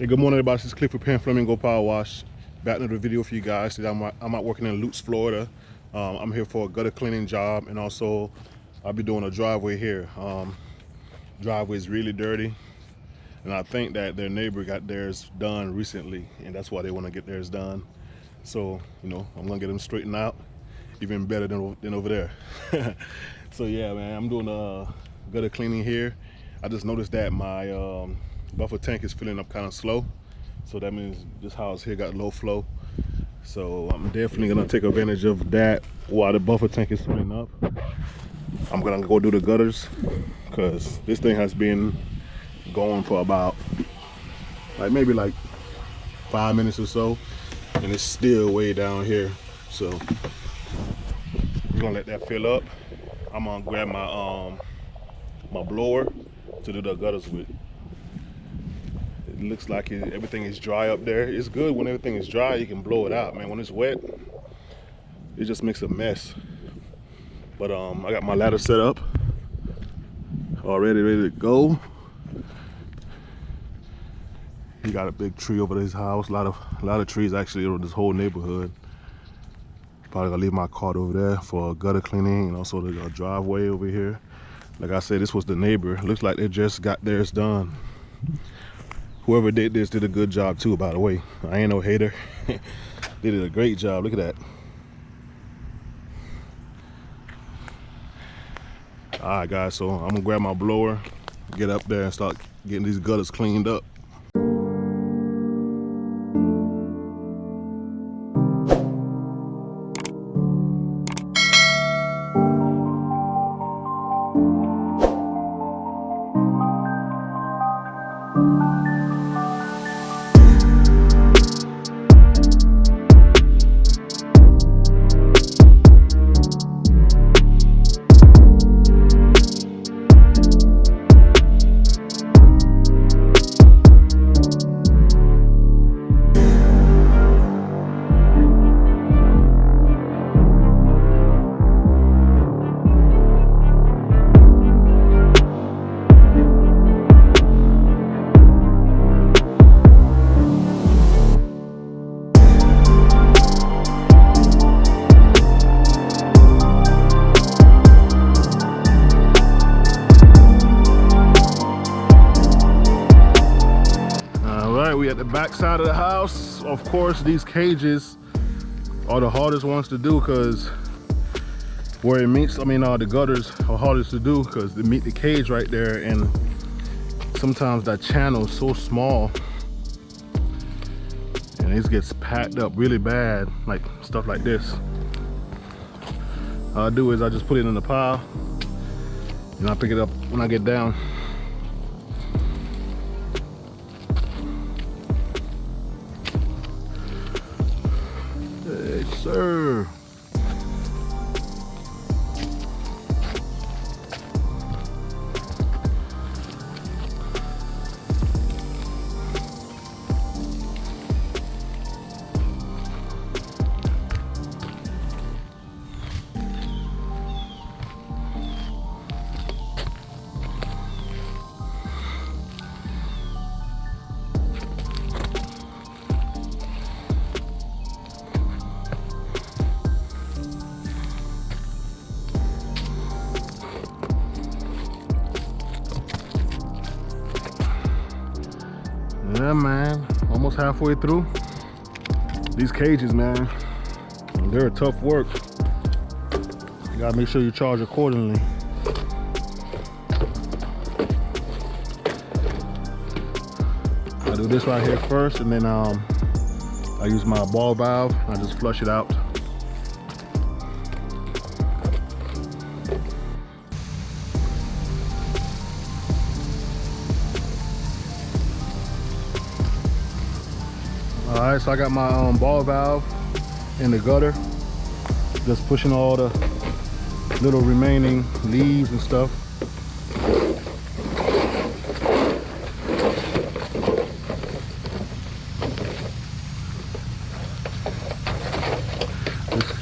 Hey, good morning, everybody. This is Cliff with Pan Flamingo Power Wash. Back to the video for you guys. Today I'm out working in Lutz, Florida. I'm here for a gutter cleaning job, and also I'll be doing a driveway here. Driveway is really dirty, and I think that their neighbor got theirs done recently, and that's why they want to get theirs done. So, you know, I'm gonna get them straightened out, even better than over there. So yeah, man, I'm doing a gutter cleaning here. I just noticed that my buffer tank is filling up kind of slow, so that means this house here got low flow. So I'm definitely gonna take advantage of that while the buffer tank is filling up. I'm gonna go do the gutters because this thing has been going for about maybe 5 minutes or so, and it's still way down here. So we're gonna let that fill up. I'm gonna grab my my blower to do the gutters with. It looks like everything is dry up there. It's good when everything is dry, you can blow it out, man. When it's wet, it just makes a mess. But I got my ladder set up, already ready to go. He got a big tree over his house. A lot of trees actually over this whole neighborhood. Probably gonna leave my cart over there for gutter cleaning, and also the driveway over here. Like I said, this was the neighbor. Looks like they just got theirs done. Whoever did this did a good job too, by the way. I ain't no hater. They did a great job. Look at that. All right, guys, so I'm gonna grab my blower, get up there and start getting these gutters cleaned up. We at the back side of the house. Of course, these cages are the hardest ones to do because where it meets, the gutters are hardest to do because they meet the cage right there, and sometimes that channel is so small and it gets packed up really bad, like stuff like this. All I do is I just put it in the pile and I pick it up when I get down. Hey, sir. Yeah, man, almost halfway through. These cages, man, they're a tough work. You gotta make sure you charge accordingly. I do this right here first, and then I use my ball valve. I just flush it out. All right, so I got my ball valve in the gutter, just pushing all the little remaining leaves and stuff.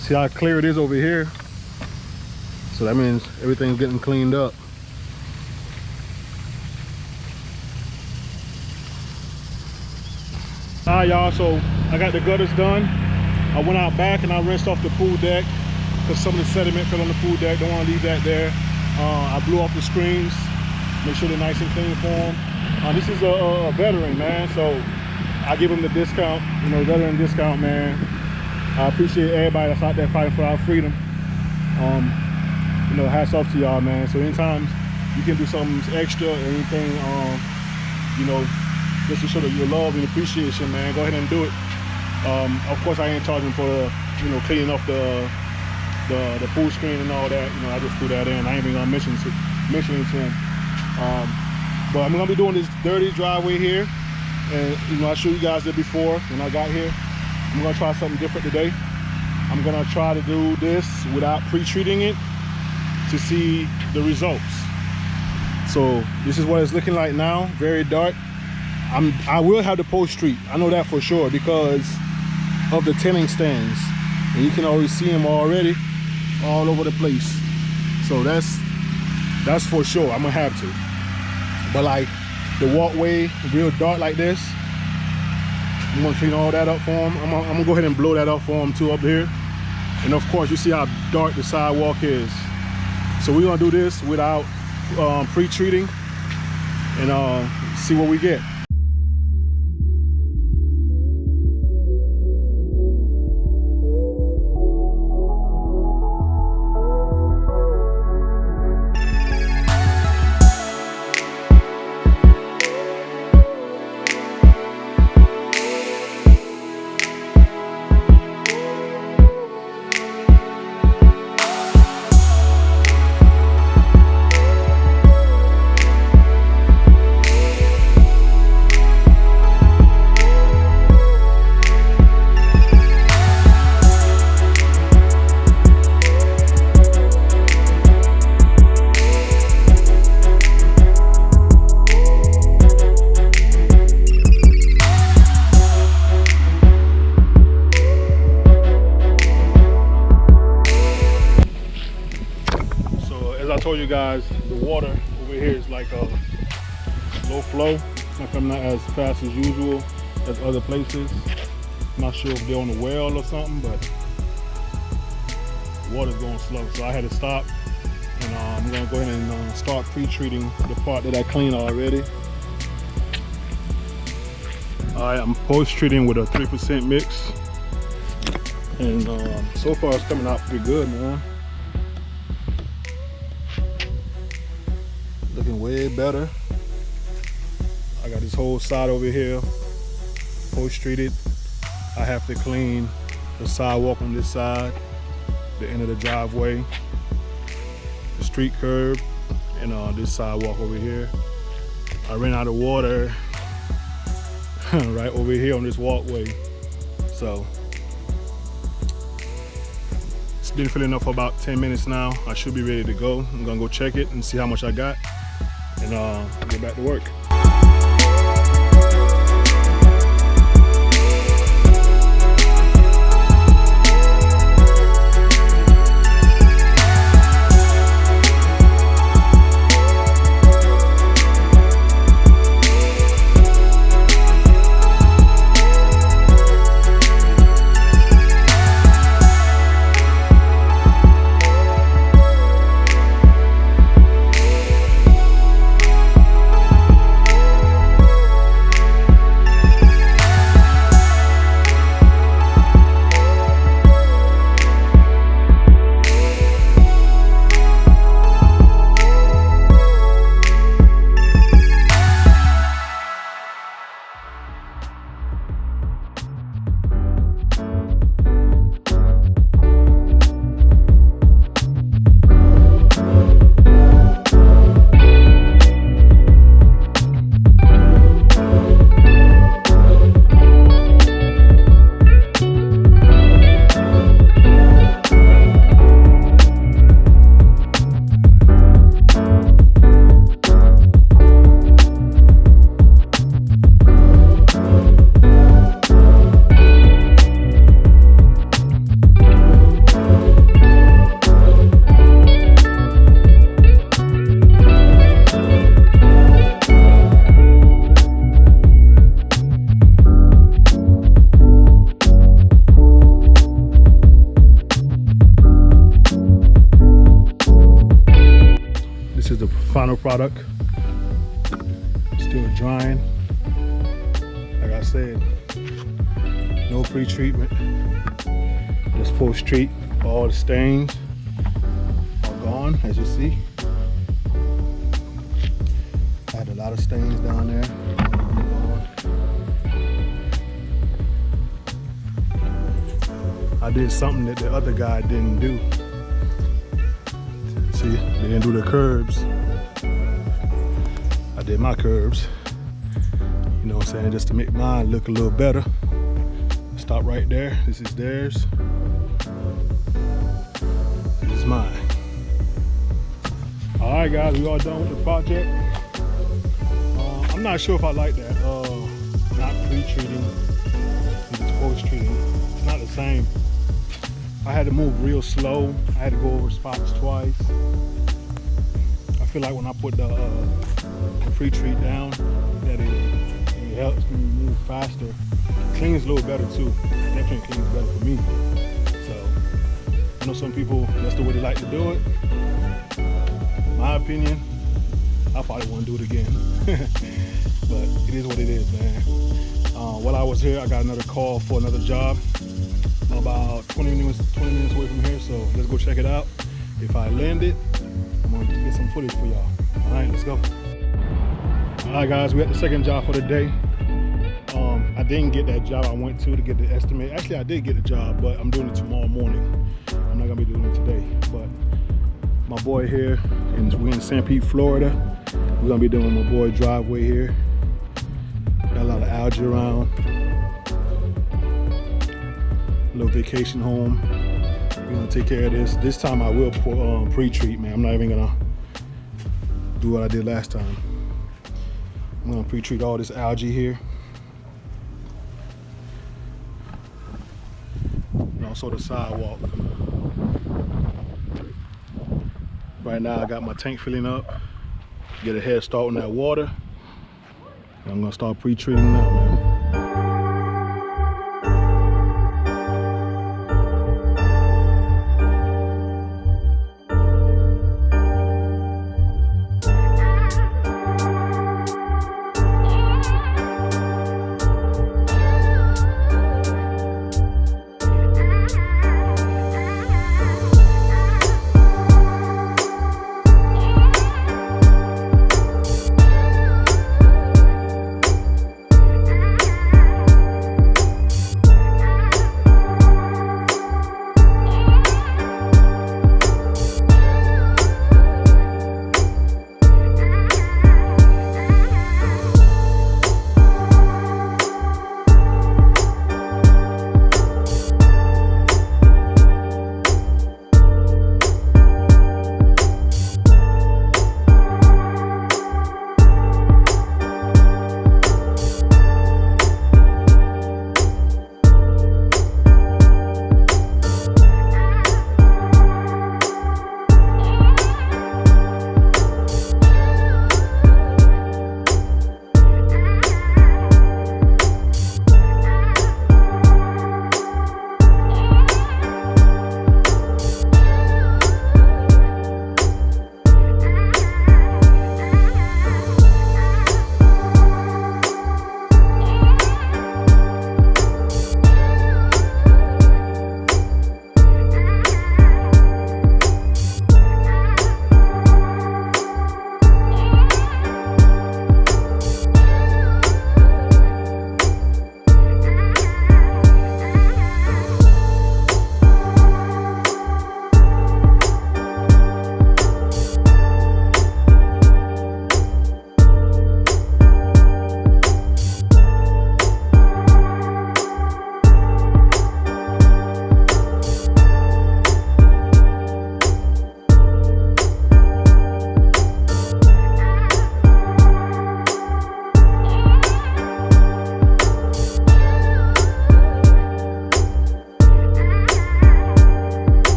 See how clear it is over here? So that means everything's getting cleaned up. All right, y'all, so I got the gutters done. I went out back and I rinsed off the pool deck because some of the sediment fell on the pool deck. Don't want to leave that there. I blew off the screens, make sure they're nice and clean for them. This is a veteran, man, so I give him the discount, you know, veteran discount, man. I appreciate everybody that's out there fighting for our freedom. You know, hats off to y'all, man. So anytime you can do something extra or anything, you know, just to show that your love and appreciation, man, go ahead and do it. Of course, I ain't charging for, you know, cleaning up the pool screen and all that. You know, I just threw that in. I ain't even gonna mention it to him. But I'm gonna be doing this dirty driveway here, and you know, I showed you guys it before when I got here. I'm gonna try something different today. I'm gonna try to do this without pre-treating it to see the results. So this is what it's looking like now, very dark. I will have the post treat, I know that for sure, because of the tinning stands, and you can already see them already all over the place. So that's for sure, I'm gonna have to. But like the walkway real dark like this, I'm gonna clean all that up for them. I'm gonna go ahead and blow that up for them too up here. And of course, you see how dark the sidewalk is. So we're gonna do this without pre-treating and see what we get. I told you guys, the water over here is like a low flow. It's not coming out as fast as usual as other places. I'm not sure if they're on the well or something, but the water's going slow. So I had to stop, and I'm gonna go ahead and start pre-treating the part that I cleaned already. All right, I'm post-treating with a 3% mix, and so far it's coming out pretty good, man. Looking way better. I got this whole side over here post-treated. I have to clean the sidewalk on this side, the end of the driveway, the street curb, and this sidewalk over here. I ran out of water right over here on this walkway. So it's been filling up for about 10 minutes now. I should be ready to go. I'm gonna go check it and see how much I got, and get back to work. product. Still drying. Like I said, no pre-treatment. Just post-treat. All the stains are gone, as you see. I had a lot of stains down there. I did something that the other guy didn't do. See, they didn't do the curbs. I did my curbs. You know what I'm saying? Just to make mine look a little better. Stop right there. This is theirs. This is mine. All right, guys, we all done with the project. I'm not sure if I like that. Not pre-treating, just post-treating. It's not the same. I had to move real slow. I had to go over spots twice. I feel like when I put the pre-treat down, that it helps me move faster. Cleans a little better too. Definitely cleans better for me. So I know some people, that's the way they like to do it. My opinion, I probably won't do it again. But it is what it is, man. While I was here, I got another call for another job. About 20 minutes away from here, so let's go check it out. If I land it, I'm gonna get some footage for y'all. All right, let's go. All right, guys, we at the second job for the day. I didn't get that job I went to get the estimate. Actually, I did get the job, but I'm doing it tomorrow morning. I'm not gonna be doing it today. But my boy here, and we're in St. Pete, Florida. We're gonna be doing my boy driveway here. Got a lot of algae around. Little vacation home. We're gonna take care of this. This time I will pre-treat, man. I'm not even gonna do what I did last time. I'm gonna pre-treat all this algae here. And also the sidewalk. Right now I got my tank filling up. Get a head start on that water. And I'm gonna start pre-treating now, man.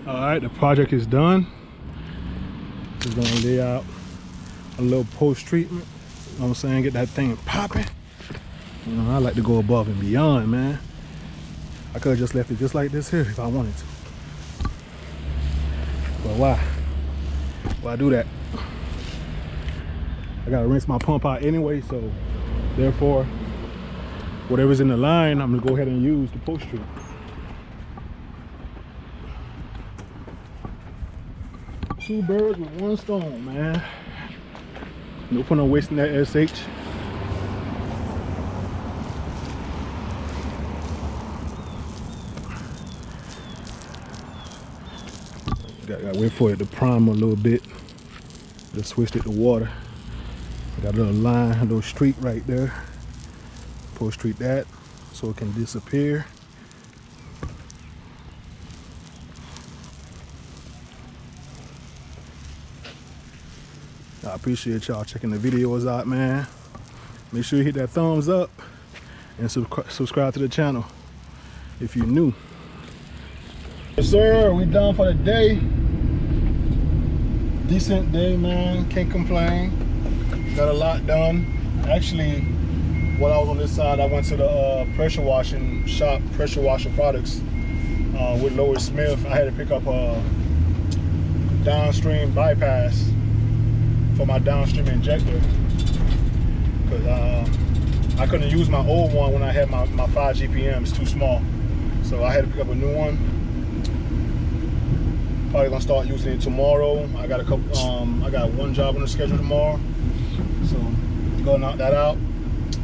Alright, the project is done. Just gonna lay out a little post treatment. know what I'm saying? Get that thing popping. You know, I like to go above and beyond, man. I could have just left it just like this here if I wanted to. But why? Why do that? I gotta rinse my pump out anyway, so therefore, whatever's in the line, I'm gonna go ahead and use the post treat. Two birds with one stone, man. No point in wasting that SH. Gotta wait for it to prime a little bit. Just switched it to water. Got a little line, a little streak right there. Post treat that so it can disappear. I appreciate y'all checking the videos out, man. Make sure you hit that thumbs up and subscribe to the channel if you're new. Yes, sir, we done for the day. Decent day, man. Can't complain. Got a lot done. Actually, while I was on this side, I went to the pressure washing shop, Pressure Washer Products, with Lois Smith. I had to pick up a downstream bypass for my downstream injector because I couldn't use my old one when I had my 5 GPM. It's too small, so I had to pick up a new one. Probably gonna start using it tomorrow. I got a couple. I got one job on the schedule tomorrow, so go knock that out.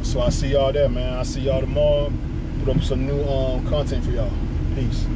So I see y'all there, man. I see y'all tomorrow. Put up some new content for y'all. Peace.